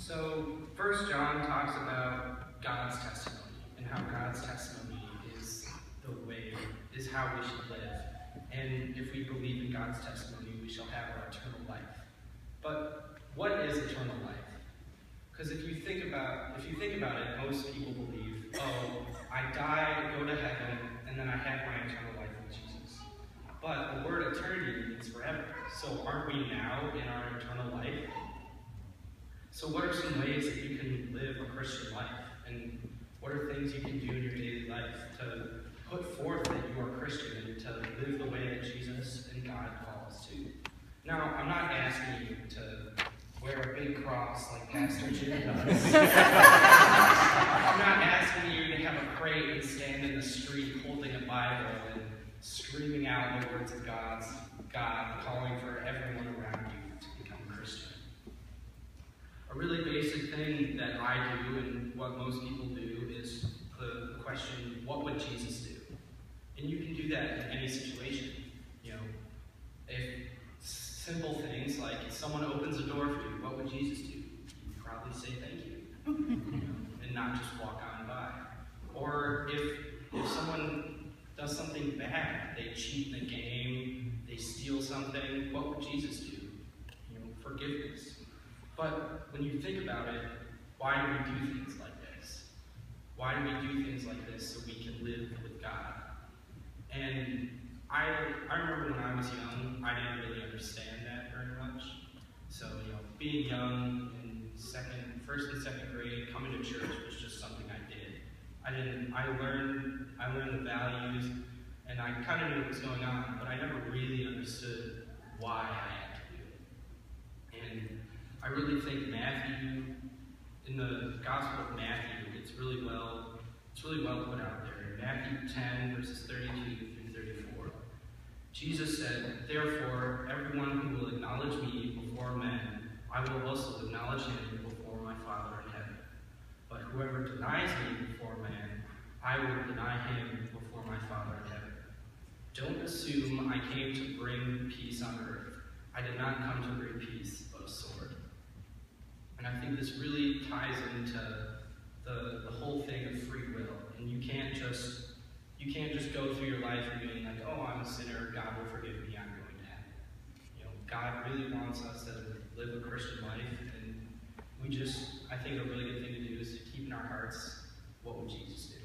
So, First John talks about God's testimony and how God's testimony is how we should live. And if we believe in God's testimony, we shall have our eternal life. But what is eternal life? Because if you think about it, most people believe, oh, I die, go to heaven, and then I have my eternal life with Jesus. But the word eternity means forever. So aren't we now in our eternal life? So what are some ways that you can live a Christian life? And what are things you can do in your daily life to put forth that you are Christian and to live the way that Jesus and God call us to? Now, I'm not asking you to wear a big cross like Pastor Jim does. I'm not asking you to have a crate and stand in the street holding a Bible and screaming out the words of God, calling for everyone around you to become Christian. A really basic thing that I do and what most people do is the question, what would Jesus do? And you can do that in any situation. If simple things like if someone opens a door for you, what would Jesus do? He'd probably say thank you, and not just walk on by. Or if someone does something bad, they cheat in a game, they steal something, what would Jesus do? Forgiveness. But when you think about it, why do we do things like this? Why do we do things like this so we can live with God? And I remember when I was young, I didn't really understand that very much. So, being young in first and second grade, coming to church was just something I did. I learned the values, and I kind of knew what was going on, but I never really understood why I had to do it. And I really think Matthew, in the Gospel of Matthew, it's really well put out there. In Matthew 10, verses 32 through 34. Jesus said, "Therefore, everyone who will acknowledge me before men, I will also acknowledge him before my Father in heaven. But whoever denies me before man, I will deny him before my Father in heaven. Don't assume I came to bring peace on earth. I did not come to bring peace, but a sword." And I think this really ties into the whole thing of free will. And you can't just go through your life and being like, oh, I'm a sinner, God will forgive me, I'm going to heaven. God really wants us to live a Christian life, and I think a really good thing to do is to keep in our hearts, what would Jesus do?